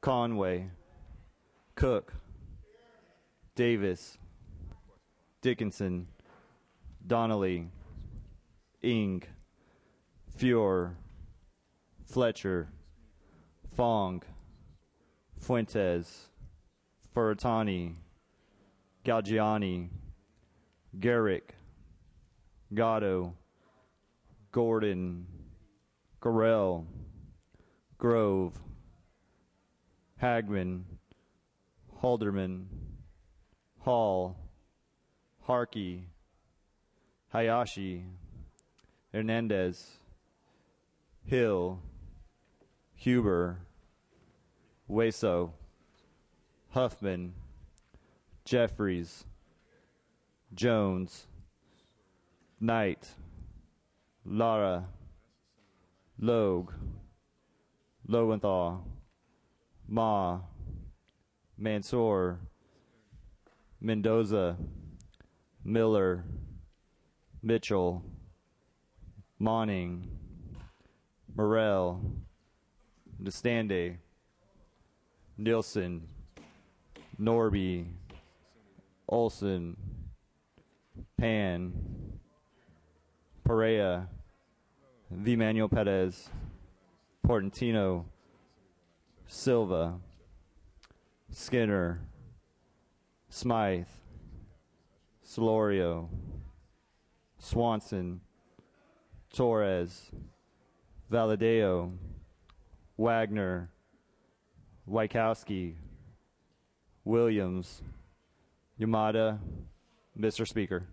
Conway, Cook, Davis, Dickinson, Donnelly, Ing, Fuhr, Fletcher, Fong, Fuentes, Furutani, Galgiani, Garrick, Gatto, Gordon, Gorell, Grove, Hagman, Halderman, Hall, Harkey, Hayashi, Hernandez, Hill, Huber, Weso, Huffman, Jeffries, Jones, Knight, Lara, Logue, Lowenthal, Ma, Mansour, Mendoza, Miller, Mitchell, Monning, Morrell, Destande, Nielsen, Norby, Olson, Pan, Perea, V. Manuel Perez, Portantino, Silva, Skinner, Smythe, Solorio, Swanson, Torres, Valadeo, Wagner, Wykowski, Williams, Yamada, Mr. Speaker.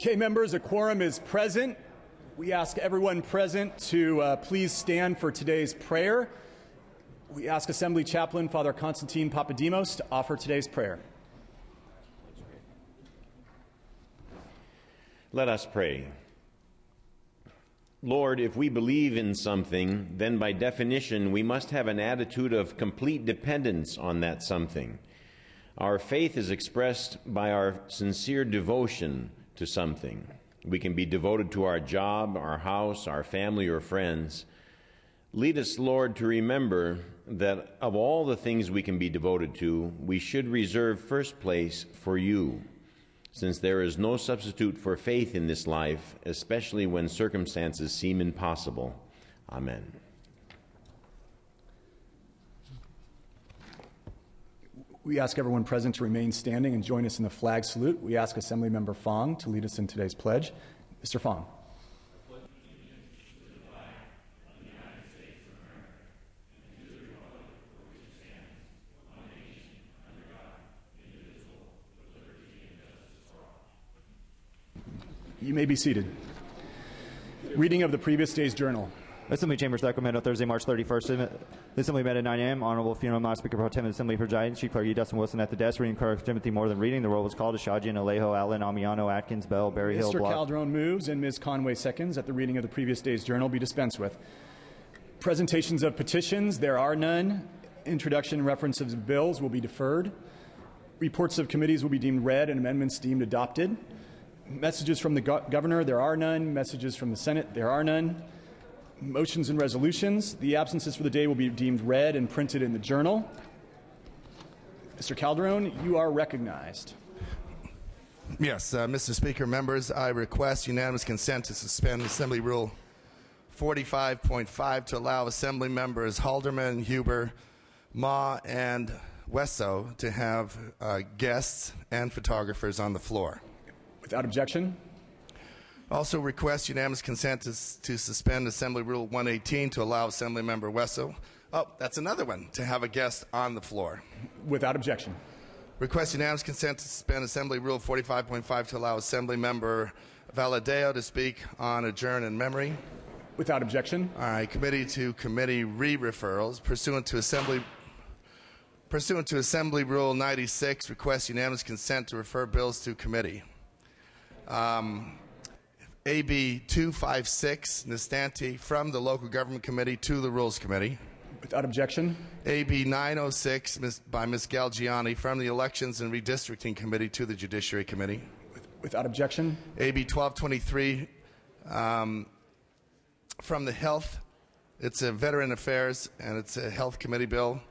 Okay, members, a quorum is present. We ask everyone present to please stand for today's prayer. We ask Assembly Chaplain Father Constantine Papadimos to offer today's prayer. Let us pray. Lord, if we believe in something, then by definition we must have an attitude of complete dependence on that something. Our faith is expressed by our sincere devotion to something. We can be devoted to our job, our house, our family, or friends. Lead us, Lord, to remember that of all the things we can be devoted to, we should reserve first place for you, since there is no substitute for faith in this life, especially when circumstances seem impossible. Amen. We ask everyone present to remain standing and join us in the flag salute. We ask Assemblymember Fong to lead us in today's pledge. Mr. Fong. You may be seated. Reading of the previous day's journal. Assembly Chamber, Sacramento, Thursday, March 31st. The Assembly met at 9 a.m. Honorable funeral Madam Speaker Pro Tem of the Assembly presiding. Chief Clerk E. Dustin Wilson at the desk. Reading Clerk Timothy Moore than reading. The roll was called. Ashajian, Alejo, Allen, Amiano, Atkins, Bell, Berryhill, Mr. Block. Calderon moves and Ms. Conway seconds that the reading of the previous day's journal be dispensed with. Presentations of petitions, there are none. Introduction and references of bills will be deferred. Reports of committees will be deemed read and amendments deemed adopted. Messages from the governor, there are none. Messages from the Senate, there are none. Motions and resolutions. The absences for the day will be deemed read and printed in the journal. Mr. Calderon, you are recognized. Yes, Mr. Speaker, members, I request unanimous consent to suspend Assembly Rule 45.5 to allow Assembly members Halderman, Huber, Ma, and Wesso to have guests and photographers on the floor. Without objection. Also request unanimous consent to suspend Assembly Rule 118 to allow Assemblymember Wesso, that's another one, to have a guest on the floor. Without objection. Request unanimous consent to suspend Assembly Rule 45.5 to allow Assemblymember Valadeo to speak on adjourn in memory. Without objection. All right, committee to committee re-referrals. Pursuant to Assembly Rule 96, request unanimous consent to refer bills to committee. AB 256, Nistanti, from the Local Government Committee to the Rules Committee. Without objection. AB 906 by Ms. Galgiani, from the Elections and Redistricting Committee to the Judiciary Committee. Without objection. AB 1223 from the Health. It's a Veteran Affairs and it's a Health Committee bill.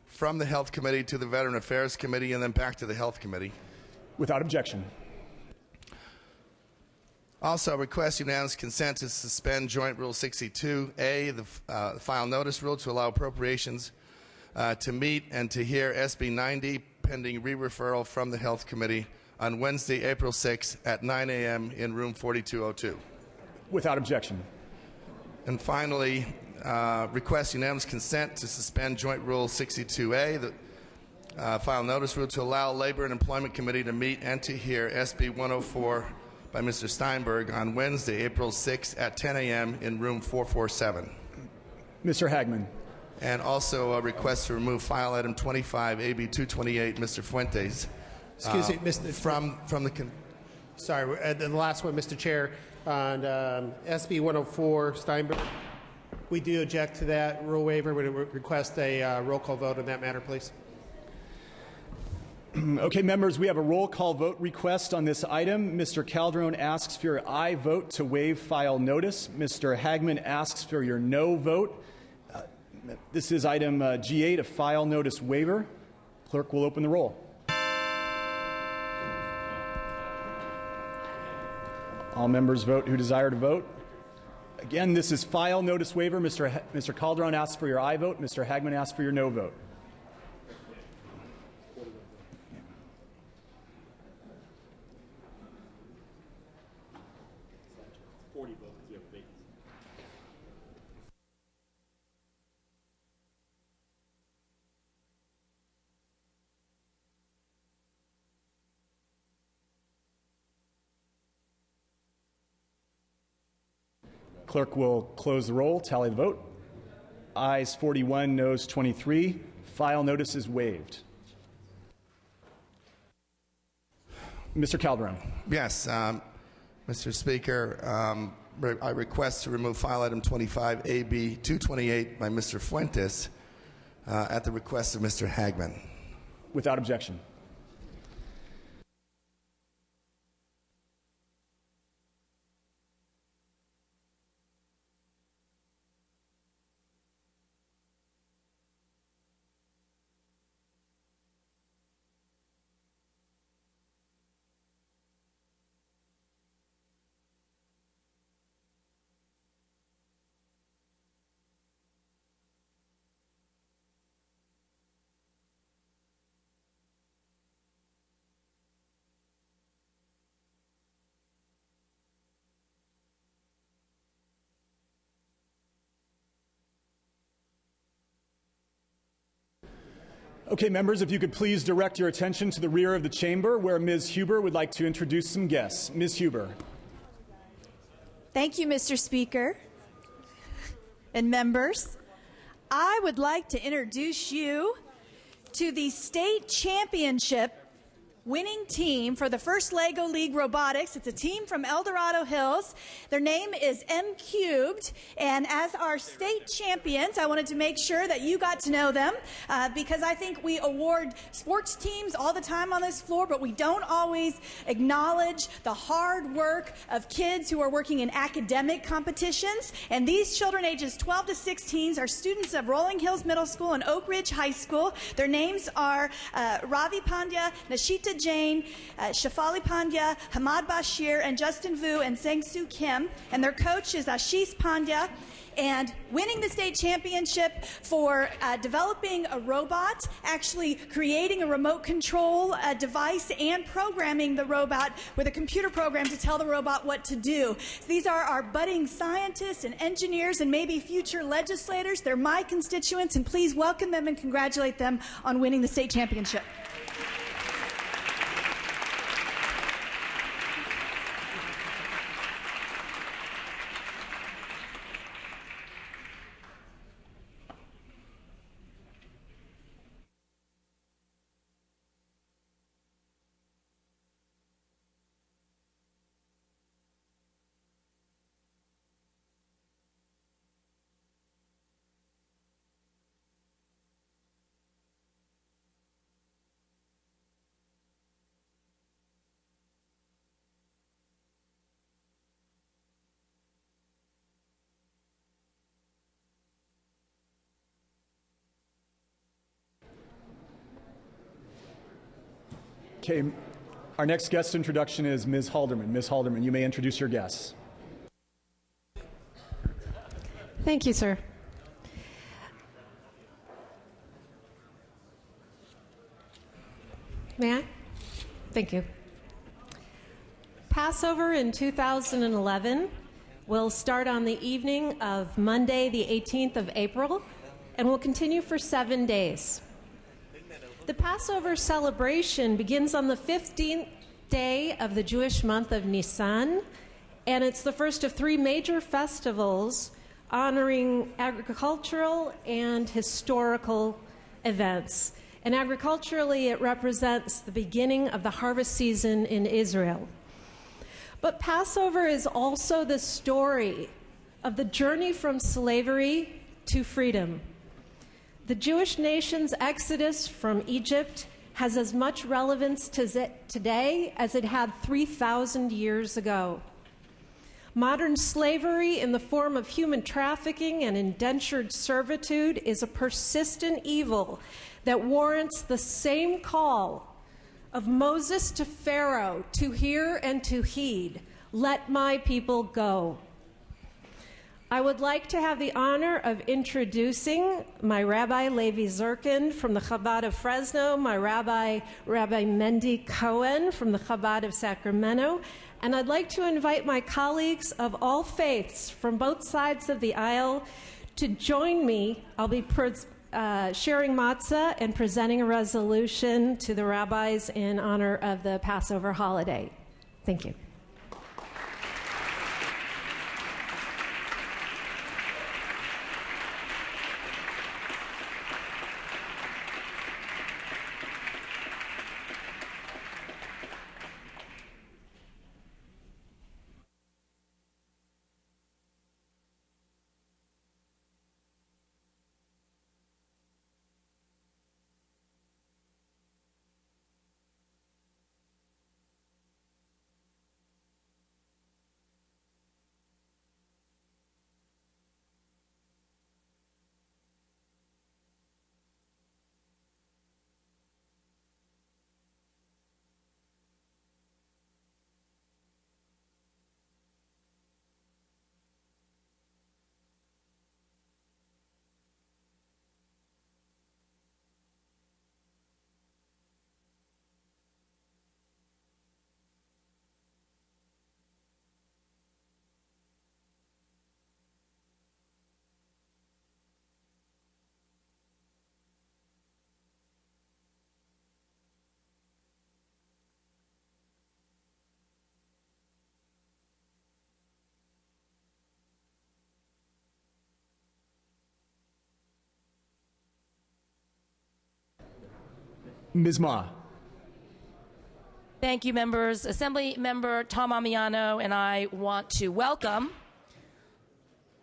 From the Health Committee to the Veteran Affairs Committee and then back to the Health Committee. Without objection. Also, request unanimous consent to suspend Joint Rule 62A, the file notice rule, to allow appropriations to meet and to hear SB 90 pending re-referral from the Health Committee on Wednesday, April 6 at 9 a.m. in room 4202. Without objection. And finally, request unanimous consent to suspend Joint Rule 62A, the file notice rule, to allow Labor and Employment Committee to meet and to hear SB 104 by Mr. Steinberg on Wednesday, April 6 at 10 a.m. in room 447. Mr. Hagman. And also a request to remove file item 25, AB 228, Mr. Fuentes. Excuse me, Mr. From the... Sorry, the last one, Mr. Chair, on SB 104, Steinberg. We do object to that rule waiver. Would request a roll call vote on that matter, please. Okay, members, we have a roll call vote request on this item. Mr. Calderon asks for your aye vote to waive file notice. Mr. Hagman asks for your no vote. This is item G8, a file notice waiver. Clerk will open the roll. All members vote who desire to vote. Again, this is file notice waiver. Mr. Calderon asks for your aye vote. Mr. Hagman asks for your no vote. Clerk will close the roll, tally the vote. Ayes 41, noes 23. File notice is waived. Mr. Calderon. Yes, Mr. Mr. Speaker, I request to remove file item 25 AB 228 by Mr. Fuentes at the request of Mr. Hagman. Without objection. Okay, members, if you could please direct your attention to the rear of the chamber where Ms. Huber would like to introduce some guests. Ms. Huber. Thank you, Mr. Speaker and members. I would like to introduce you to the state championship winning team for the first LEGO League Robotics. It's a team from El Dorado Hills. Their name is M Cubed, and as our state champions, I wanted to make sure that you got to know them because I think we award sports teams all the time on this floor, but we don't always acknowledge the hard work of kids who are working in academic competitions. And these children ages 12 to 16 are students of Rolling Hills Middle School and Oak Ridge High School. Their names are Ravi Pandya, Nashita Jain, Shafali Pandya, Hamad Bashir, and Justin Vu, and Sang-Soo Kim. And their coach is Ashish Pandya. And winning the state championship for developing a robot, actually creating a remote control device, and programming the robot with a computer program to tell the robot what to do. These are our budding scientists and engineers and maybe future legislators. They're my constituents, and please welcome them and congratulate them on winning the state championship. Okay, our next guest introduction is Ms. Halderman. Ms. Halderman, you may introduce your guests. Thank you, sir. May I? Thank you. Passover in 2011 will start on the evening of Monday, the 18th of April, and will continue for 7 days. The Passover celebration begins on the 15th day of the Jewish month of Nisan, and it's the first of 3 major festivals honoring agricultural and historical events. And agriculturally, it represents the beginning of the harvest season in Israel. But Passover is also the story of the journey from slavery to freedom. The Jewish nation's exodus from Egypt has as much relevance today as it had 3,000 years ago. Modern slavery in the form of human trafficking and indentured servitude is a persistent evil that warrants the same call of Moses to Pharaoh to hear and to heed, "Let my people go." I would like to have the honor of introducing my Rabbi Levi Zirkin from the Chabad of Fresno, my Rabbi Mendy Cohen from the Chabad of Sacramento, and I'd like to invite my colleagues of all faiths from both sides of the aisle to join me. I'll be sharing matzah and presenting a resolution to the rabbis in honor of the Passover holiday. Thank you. Ms. Ma. Thank you, members. Assembly Member Tom Amiano and I want to welcome,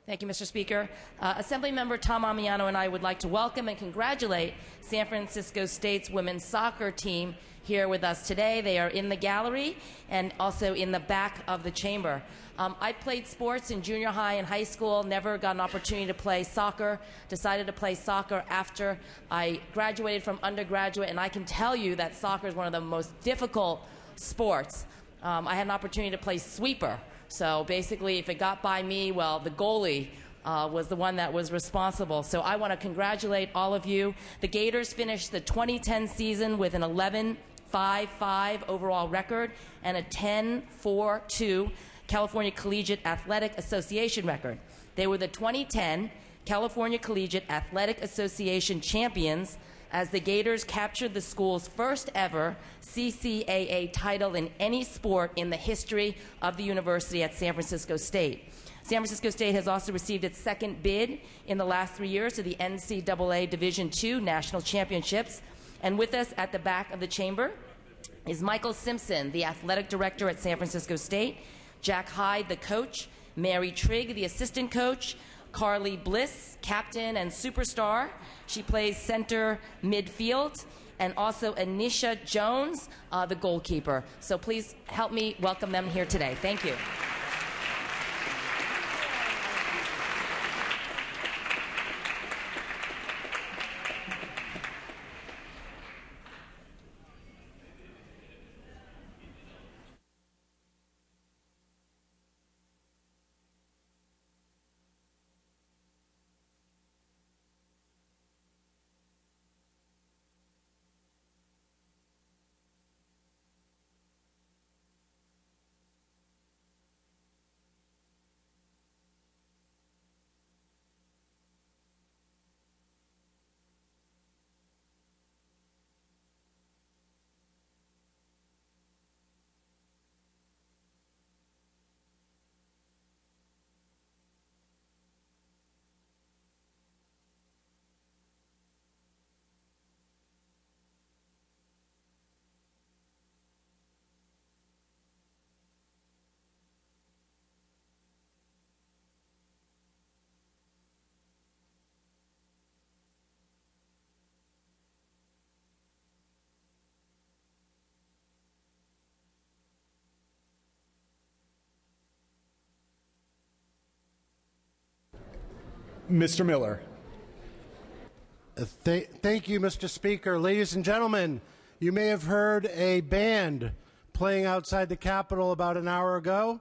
thank you, Mr. Speaker. Assembly Member Tom Amiano and I would like to welcome and congratulate San Francisco State's women's soccer team here with us today. They are in the gallery and also in the back of the chamber. I played sports in junior high and high school, never got an opportunity to play soccer, decided to play soccer after I graduated from undergraduate, and I can tell you that soccer is one of the most difficult sports. I had an opportunity to play sweeper, so basically if it got by me, well, the goalie was the one that was responsible. So I want to congratulate all of you. The Gators finished the 2010 season with an 11-5-5 overall record and a 10-4-2 California Collegiate Athletic Association record. They were the 2010 California Collegiate Athletic Association champions as the Gators captured the school's first ever CCAA title in any sport in the history of the university at San Francisco State. San Francisco State has also received its second bid in the last 3 years to the NCAA Division II National Championships. And with us at the back of the chamber is Michael Simpson, the athletic director at San Francisco State, Jack Hyde, the coach, Mary Trigg, the assistant coach, Carly Bliss, captain and superstar. She plays center midfield, and also Anisha Jones, the goalkeeper. So please help me welcome them here today. Thank you. Mr. Miller. Thank you, Mr. Speaker. Ladies and gentlemen, you may have heard a band playing outside the Capitol about an hour ago.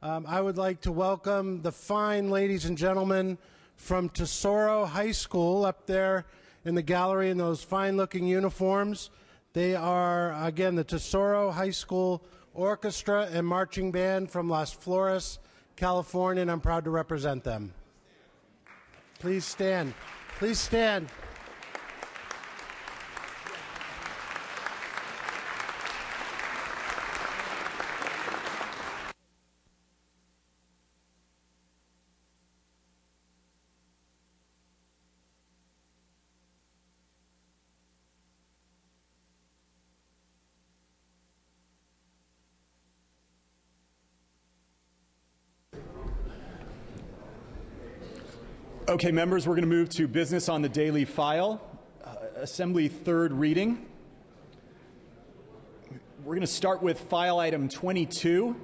I would like to welcome the fine ladies and gentlemen from Tesoro High School up there in the gallery in those fine-looking uniforms. They are, again, the Tesoro High School Orchestra and Marching Band from Las Flores, California, and I'm proud to represent them. Please stand. Please stand. Okay, members, we're going to move to business on the daily file. Assembly third reading. We're going to start with file item 22,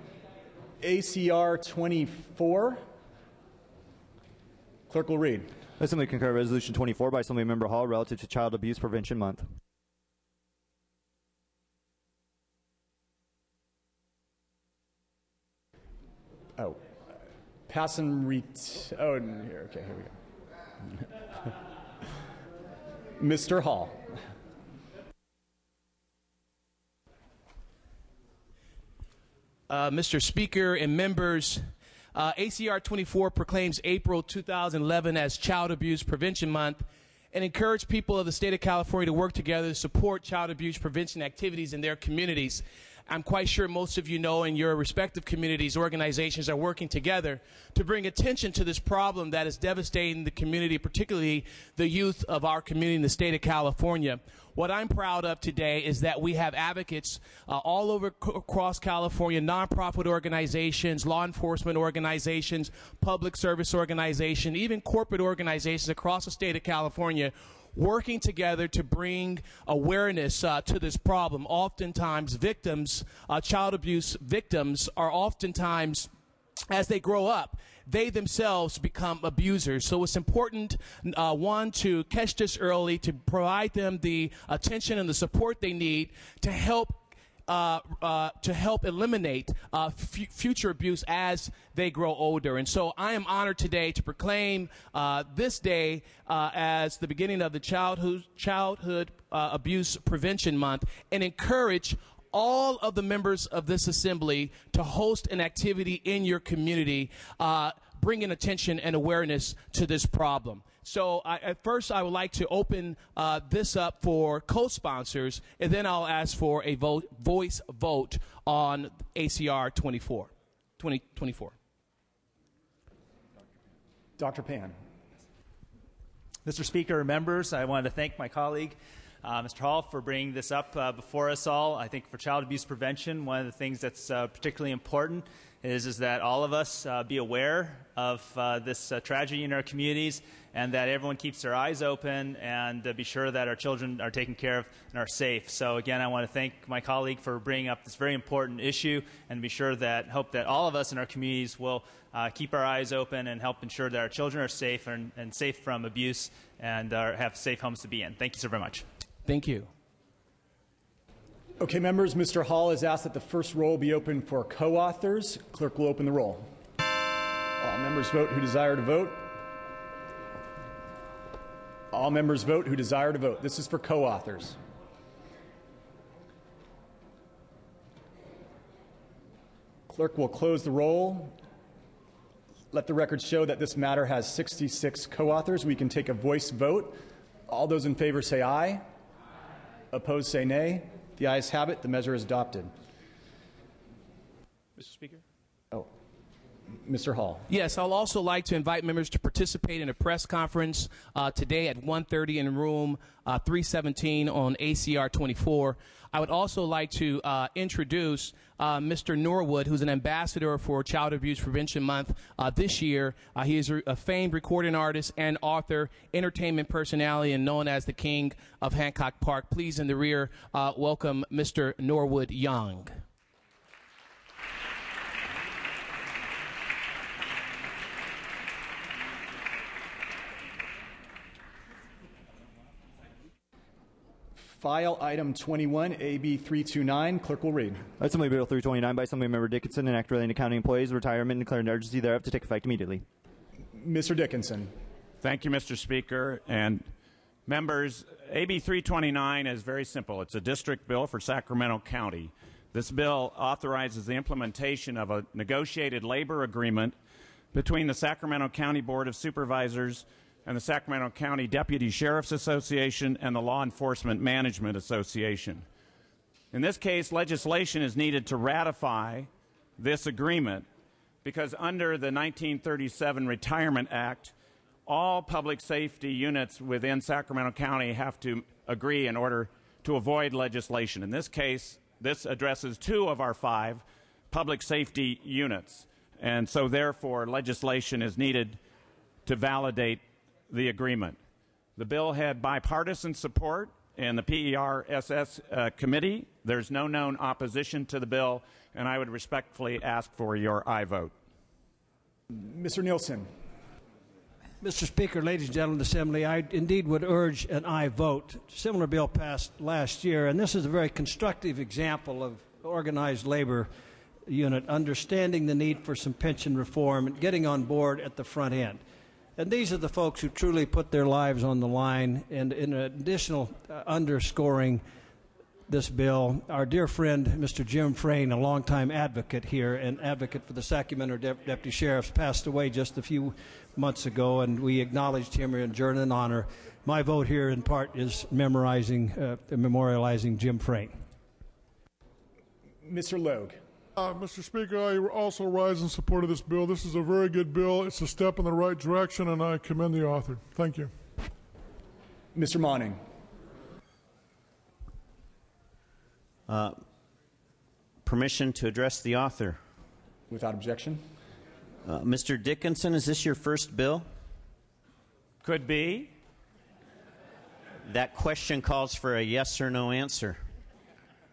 ACR 24. Clerk will read. Assembly concur Resolution 24 by Assembly Member Hall relative to Child Abuse Prevention Month. Oh. Pass and here, okay, here we go. Mr. Hall. Mr. Speaker and members, ACR 24 proclaims April 2011 as Child Abuse Prevention Month and encourage people of the state of California to work together to support child abuse prevention activities in their communities. I'm quite sure most of you know in your respective communities, organizations are working together to bring attention to this problem that is devastating the community, particularly the youth of our community in the state of California. What I'm proud of today is that we have advocates all over across California, nonprofit organizations, law enforcement organizations, public service organizations, even corporate organizations across the state of California working together to bring awareness to this problem. Oftentimes victims, child abuse victims, are oftentimes, as they grow up, they themselves become abusers. So it's important, one, to catch this early, to provide them the attention and the support they need to help eliminate future abuse as they grow older. And so I am honored today to proclaim this day as the beginning of the Childhood Abuse Prevention Month and encourage all of the members of this assembly to host an activity in your community bringing attention and awareness to this problem. So at first I would like to open this up for co-sponsors, and then I'll ask for a voice vote on ACR 2024. Dr. Pan. Mr. Speaker, members, I wanted to thank my colleague, Mr. Hall, for bringing this up before us all. I think for child abuse prevention, one of the things that's particularly important is that all of us be aware of this tragedy in our communities, and that everyone keeps their eyes open and be sure that our children are taken care of and are safe. So again, I want to thank my colleague for bringing up this very important issue, and be sure that, hope that all of us in our communities will keep our eyes open and help ensure that our children are safe and safe from abuse and have safe homes to be in. Thank you so very much. Thank you. Okay, members, Mr. Hall has asked that the first roll be open for co-authors. Clerk will open the roll. All members vote who desire to vote. All members vote who desire to vote. This is for co-authors. Clerk will close the roll. Let the record show that this matter has 66 co-authors. We can take a voice vote. All those in favor say aye. Aye. Opposed say nay. The ayes have it. The measure is adopted. Mr. Speaker? Oh, Mr. Hall. Yes, I'll also like to invite members to participate in a press conference today at 1:30 in room 317 on ACR 24. I would also like to introduce Mr. Norwood, who's an ambassador for Child Abuse Prevention Month this year. He is a famed recording artist and author, entertainment personality, and known as the King of Hancock Park. Please, in the rear, welcome Mr. Norwood Young. File item 21, AB 329. Clerk will read. Assembly Bill 329 by Assemblymember Dickinson, an act relating to county employees' retirement and declaring an urgency thereof to take effect immediately. Mr. Dickinson. Thank you, Mr. Speaker. And members, AB 329 is very simple. It's a district bill for Sacramento County. This bill authorizes the implementation of a negotiated labor agreement between the Sacramento County Board of Supervisors and the Sacramento County Deputy Sheriff's Association and the Law Enforcement Management Association. In this case, legislation is needed to ratify this agreement because under the 1937 Retirement Act, all public safety units within Sacramento County have to agree in order to avoid legislation. In this case, this addresses 2 of our 5 public safety units, and so therefore legislation is needed to validate the agreement. The bill had bipartisan support in the PERSS committee. There's no known opposition to the bill, and I would respectfully ask for your aye vote. Mr. Nielsen. Mr. Speaker, ladies and gentlemen of the Assembly, I indeed would urge an aye vote. A similar bill passed last year, and this is a very constructive example of organized labor unit understanding the need for some pension reform and getting on board at the front end. And these are the folks who truly put their lives on the line. And in additional underscoring this bill, our dear friend, Mr. Jim Frayne, a longtime advocate here and advocate for the Sacramento Deputy Sheriffs, passed away just a few months ago, and we acknowledged him and adjourned in honor. My vote here, in part, is memorializing Jim Frayne. Mr. Logue. Mr. Speaker, I also rise in support of this bill. This is a very good bill. It's a step in the right direction, and I commend the author. Thank you. Mr. Monning. Permission to address the author. Without objection. Mr. Dickinson, is this your first bill? Could be. That question calls for a yes or no answer.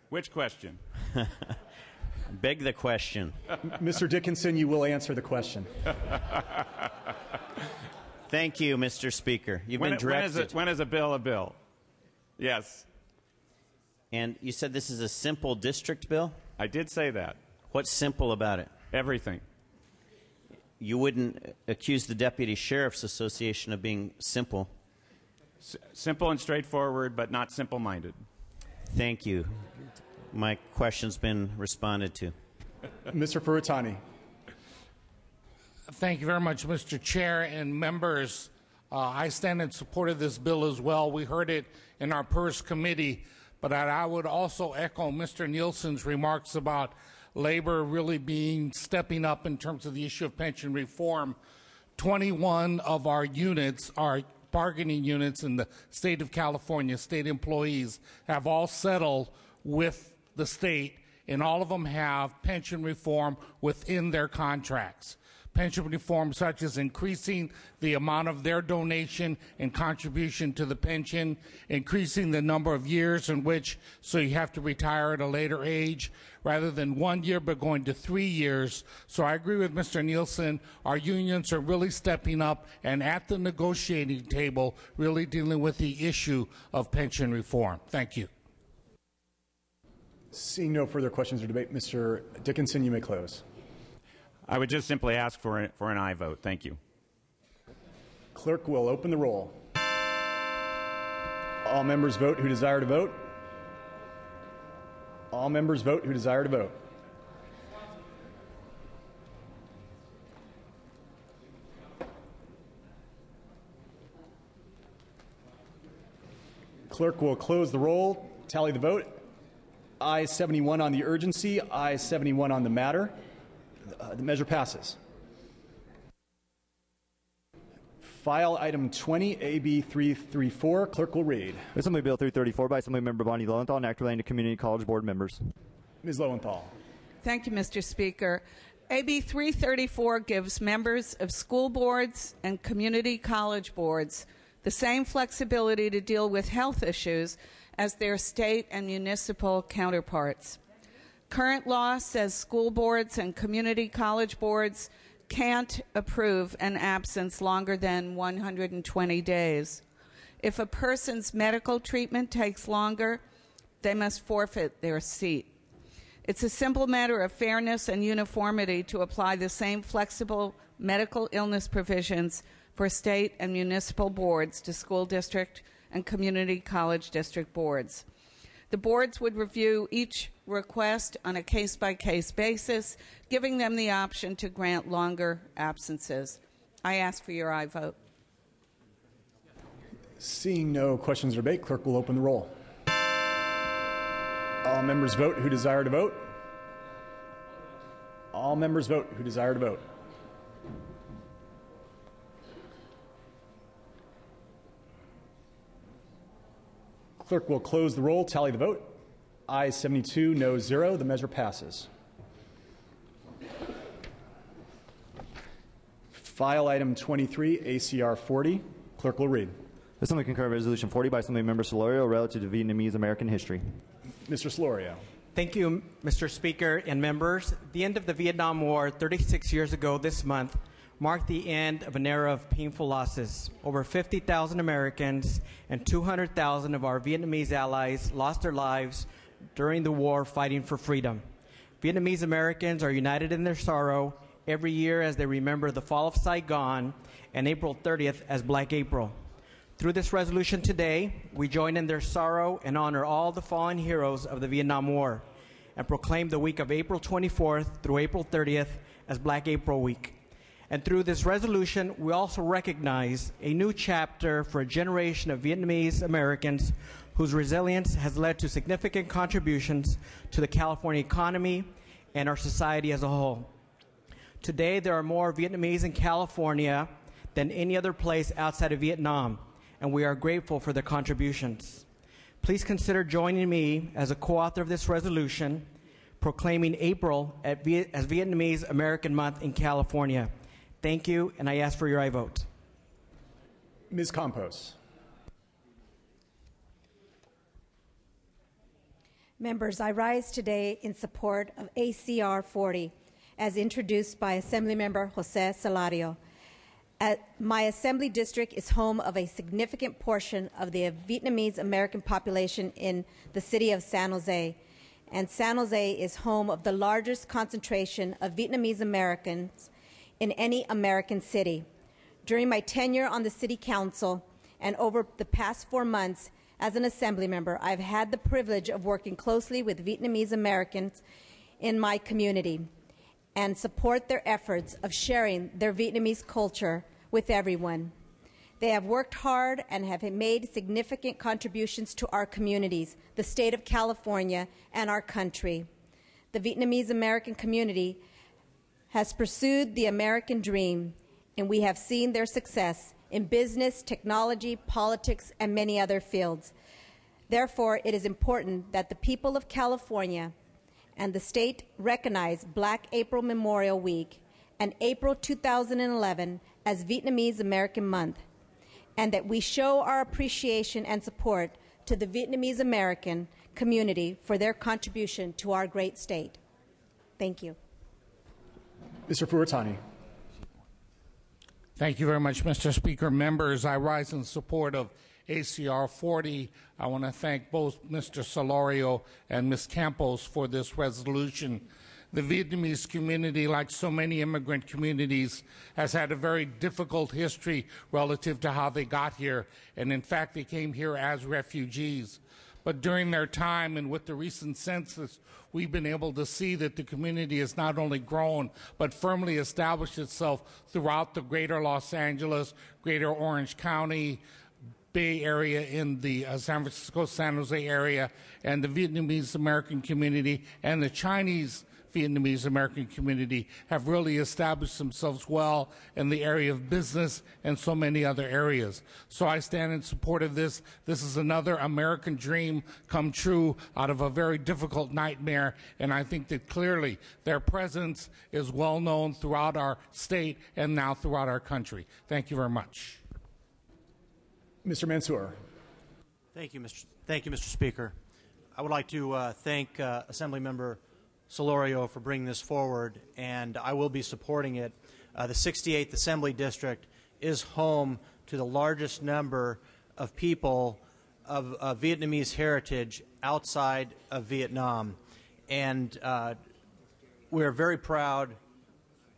Which question? Beg the question. Mr. Dickinson, you will answer the question. Thank you, Mr. Speaker. You've been directed. When is a bill a bill? Yes. And you said this is a simple district bill? I did say that. What's simple about it? Everything. You wouldn't accuse the Deputy Sheriff's Association of being simple. Simple and straightforward, but not simple-minded. Thank you. My question's been responded to. Mr. Furutani. Thank you very much, Mr. Chair and members. I stand in support of this bill as well. We heard it in our PERS committee, but I would also echo Mr. Nielsen's remarks about labor really stepping up in terms of the issue of pension reform. 21 of our units are bargaining units in the state of California, state employees, have all settled with the state, and all of them have pension reform within their contracts. Pension reform such as increasing the amount of their donation and contribution to the pension, increasing the number of years in which, so you have to retire at a later age, rather than 1 year but going to 3 years. So I agree with Mr. Nielsen. Our unions are really stepping up and at the negotiating table really dealing with the issue of pension reform. Thank you. Seeing no further questions or debate, Mr. Dickinson, you may close. I would just simply ask for an aye vote. Thank you. Clerk will open the roll. All members vote who desire to vote. All members vote who desire to vote. Clerk will close the roll, tally the vote. Ayes 71 on the urgency, ayes 71 on the matter. The measure passes. File item 20, AB 334. Clerk will read. Assembly Bill 334 by Assemblymember Bonnie Lowenthal, an act relating to community college board members. Ms. Lowenthal. Thank you, Mr. Speaker. AB 334 gives members of school boards and community college boards the same flexibility to deal with health issues as their state and municipal counterparts. Current law says school boards and community college boards can't approve an absence longer than 120 days. If a person's medical treatment takes longer, they must forfeit their seat. It's a simple matter of fairness and uniformity to apply the same flexible medical illness provisions for state and municipal boards to school district and community college district boards. The boards would review each request on a case-by-case basis, giving them the option to grant longer absences. I ask for your aye vote. Seeing no questions or debate, clerk will open the roll. All members vote who desire to vote. All members vote who desire to vote. Clerk will close the roll, tally the vote. Ayes 72, no 0. The measure passes. File item 23, ACR 40. Clerk will read. Assembly concur Resolution 40 by Assemblymember Solorio relative to Vietnamese American history. Mr. Solorio. Thank you, Mr. Speaker and members. The end of the Vietnam War 36 years ago this month marked the end of an era of painful losses. Over 50,000 Americans and 200,000 of our Vietnamese allies lost their lives during the war fighting for freedom. Vietnamese Americans are united in their sorrow every year as they remember the fall of Saigon and April 30th as Black April. Through this resolution today, we join in their sorrow and honor all the fallen heroes of the Vietnam War and proclaim the week of April 24th through April 30th as Black April Week. And through this resolution, we also recognize a new chapter for a generation of Vietnamese Americans whose resilience has led to significant contributions to the California economy and our society as a whole. Today, there are more Vietnamese in California than any other place outside of Vietnam, and we are grateful for their contributions. Please consider joining me as a co-author of this resolution proclaiming April as Vietnamese American Month in California. Thank you, and I ask for your aye vote. Ms. Campos. Members, I rise today in support of ACR 40 as introduced by Assemblymember Jose Salario. My assembly district is home of a significant portion of the Vietnamese American population in the city of San Jose, and San Jose is home of the largest concentration of Vietnamese Americans in any American city. During my tenure on the City Council and over the past 4 months as an assembly member, I've had the privilege of working closely with Vietnamese Americans in my community and support their efforts of sharing their Vietnamese culture with everyone. They have worked hard and have made significant contributions to our communities, the state of California, and our country. The Vietnamese American community has pursued the American dream, and we have seen their success in business, technology, politics, and many other fields. Therefore, it is important that the people of California and the state recognize Black April Memorial Week and April 2011 as Vietnamese American Month, and that we show our appreciation and support to the Vietnamese American community for their contribution to our great state. Thank you. Mr. Furutani. Thank you very much, Mr. Speaker. Members, I rise in support of ACR 40. I want to thank both Mr. Salario and Ms. Campos for this resolution. The Vietnamese community, like so many immigrant communities, has had a very difficult history relative to how they got here, and in fact they came here as refugees. But during their time and with the recent census, we've been able to see that the community has not only grown, but firmly established itself throughout the greater Los Angeles, greater Orange County, Bay Area in the San Francisco, San Jose area, and the Vietnamese American community and the Chinese Vietnamese American community have really established themselves well in the area of business and so many other areas. So I stand in support of this. This is another American dream come true out of a very difficult nightmare, and I think that clearly their presence is well known throughout our state and now throughout our country. Thank you very much. Mr. Mansour. Thank you, Mr. Speaker. I would like to thank Assemblymember Salario for bringing this forward, and I will be supporting it. The 68th Assembly District is home to the largest number of people of Vietnamese heritage outside of Vietnam, and we're very proud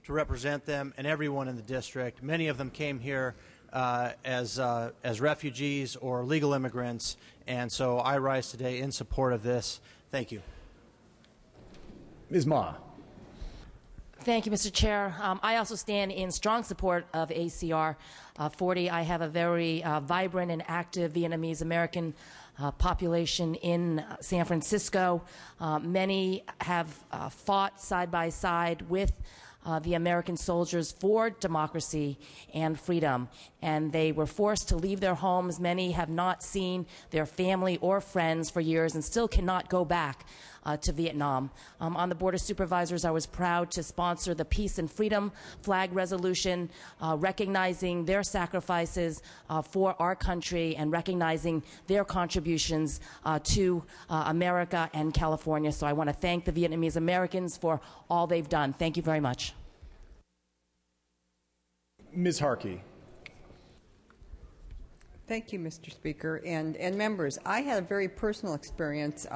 to represent them and everyone in the district. Many of them came here as refugees or legal immigrants, and so I rise today in support of this. Thank you. Ms. Ma. Thank you, Mr. Chair. I also stand in strong support of ACR 40. I have a very vibrant and active Vietnamese American population in San Francisco. Many have fought side by side with the American soldiers for democracy and freedom, and they were forced to leave their homes. Many have not seen their family or friends for years and still cannot go back to Vietnam. On the Board of Supervisors, I was proud to sponsor the Peace and Freedom Flag Resolution, recognizing their sacrifices for our country and recognizing their contributions to America and California. So I want to thank the Vietnamese Americans for all they've done. Thank you very much. Ms. Harkey. Thank you, Mr. Speaker, and members. I had a very personal experience.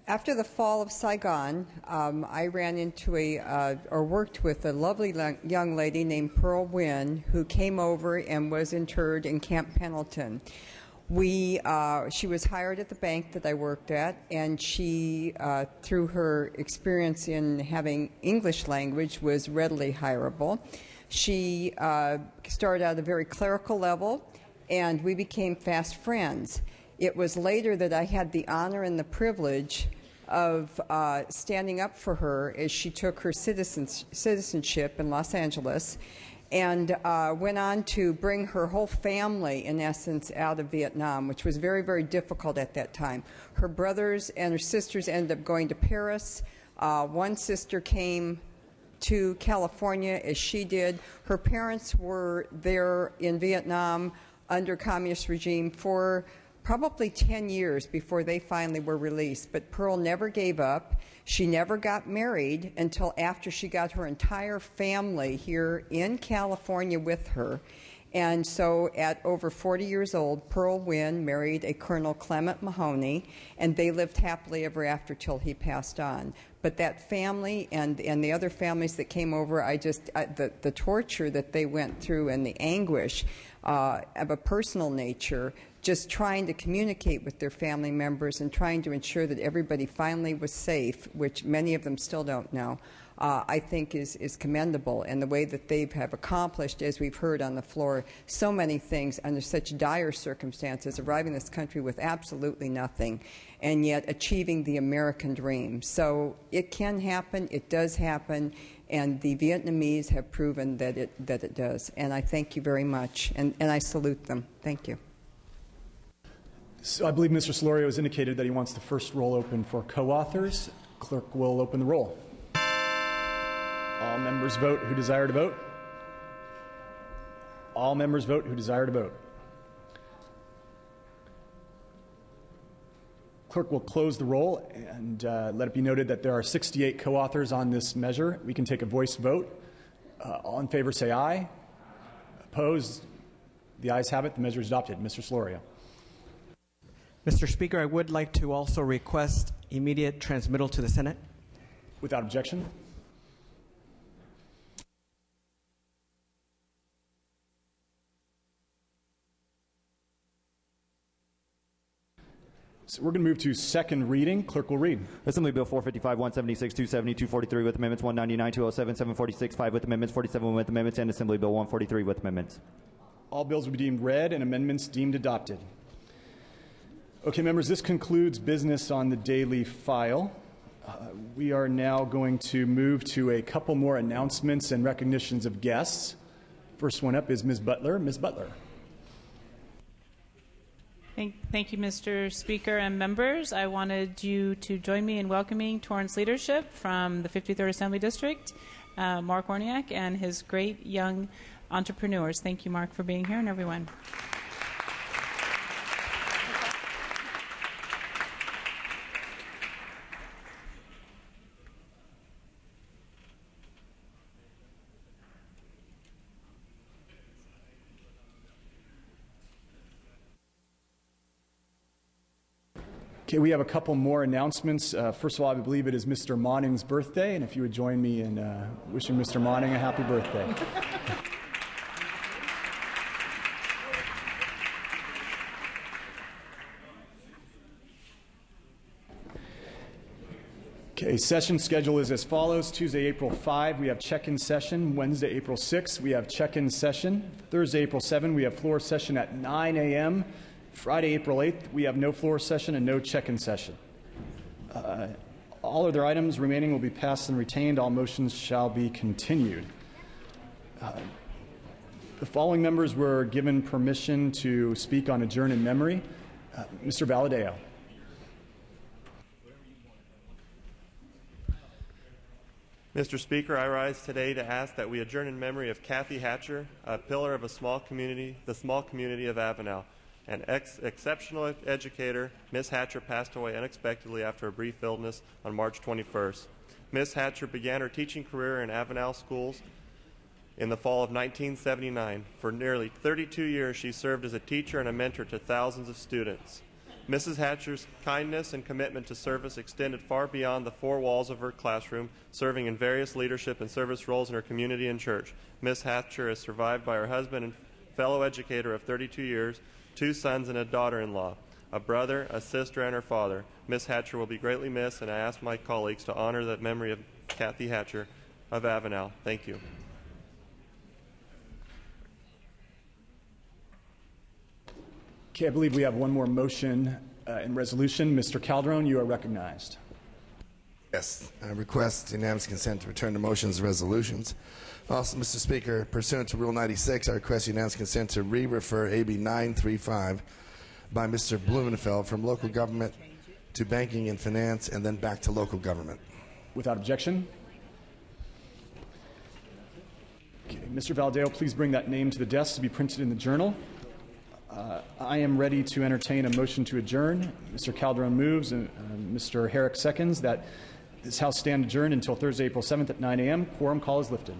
After the fall of Saigon, I ran into or worked with a lovely young lady named Pearl Wynn, who came over and was interred in Camp Pendleton. She was hired at the bank that I worked at, and she, through her experience in having English language, was readily hireable. She started at a very clerical level, and we became fast friends. It was later that I had the honor and the privilege of standing up for her as she took her citizenship in Los Angeles and went on to bring her whole family, in essence, out of Vietnam, which was very, very difficult at that time. Her brothers and her sisters ended up going to Paris. One sister came to California as she did. Her parents were there in Vietnam under communist regime for probably 10 years before they finally were released. But Pearl never gave up. She never got married until after she got her entire family here in California with her. And so at over 40 years old, Pearl Wynn married a Colonel Clement Mahoney, and they lived happily ever after till he passed on. But that family and the other families that came over, the torture that they went through and the anguish of a personal nature, just trying to communicate with their family members and trying to ensure that everybody finally was safe, which many of them still don't know, I think is commendable. And the way that they have accomplished, as we've heard on the floor, so many things under such dire circumstances, arriving in this country with absolutely nothing, and yet achieving the American dream. So it can happen, it does happen, and the Vietnamese have proven that it does. And I thank you very much, and I salute them. Thank you. So I believe Mr. Solorio has indicated that he wants the first roll open for co-authors. Clerk will open the roll. All members vote who desire to vote. All members vote who desire to vote. Clerk will close the roll and let it be noted that there are 68 co-authors on this measure. We can take a voice vote. All in favor say aye. Opposed? The ayes have it. The measure is adopted. Mr. Solorio. Mr. Speaker, I would like to also request immediate transmittal to the Senate. Without objection. So we're going to move to second reading. Clerk will read. Assembly Bill 455, 176, 270, 243 with amendments, 199, 207, 746, 5 with amendments, 47 with amendments, and Assembly Bill 143 with amendments. All bills will be deemed read and amendments deemed adopted. Okay, members, this concludes business on the daily file. We are now going to move to a couple more announcements and recognitions of guests. First one up is Ms. Butler. Ms. Butler. Thank you, Mr. Speaker and members. I wanted you to join me in welcoming Torrance leadership from the 53rd Assembly District, Mark Orniak, and his great young entrepreneurs. Thank you, Mark, for being here, and everyone. Okay, we have a couple more announcements. First of all, I believe it is Mr. Monning's birthday, and if you would join me in wishing Mr. Monning a happy birthday. Okay, session schedule is as follows. Tuesday, April 5, we have check-in session. Wednesday, April 6, we have check-in session. Thursday, April 7, we have floor session at 9 a.m. Friday, April 8th, we have no floor session and no check-in session. All other items remaining will be passed and retained. All motions shall be continued. The following members were given permission to speak on adjourn in memory. Mr. Valadeo. Mr. Speaker, I rise today to ask that we adjourn in memory of Kathy Hatcher, a pillar of a small community, the small community of Avenel. An exceptional educator, Ms. Hatcher passed away unexpectedly after a brief illness on March 21st. Ms. Hatcher began her teaching career in Avenel schools in the fall of 1979. For nearly 32 years, she served as a teacher and a mentor to thousands of students. Mrs. Hatcher's kindness and commitment to service extended far beyond the four walls of her classroom, serving in various leadership and service roles in her community and church. Ms. Hatcher is survived by her husband and fellow educator of 32 years, 2 sons and a daughter-in-law, a brother, a sister, and her father. Ms. Hatcher will be greatly missed, and I ask my colleagues to honor the memory of Kathy Hatcher of Avenel. Thank you. Okay, I believe we have one more motion and resolution. Mr. Calderon, you are recognized. Yes, I request unanimous consent to return to motions and resolutions. Also, Mr. Speaker, pursuant to Rule 96, I request unanimous consent to re-refer AB 935 by Mr. Blumenfeld from local government to banking and finance and then back to local government. Without objection. Okay, Mr. Valdeo, please bring that name to the desk to be printed in the journal. I am ready to entertain a motion to adjourn. Mr. Calderon moves and Mr. Herrick seconds that this House stand adjourned until Thursday, April 7th at 9 a.m. Quorum call is lifted.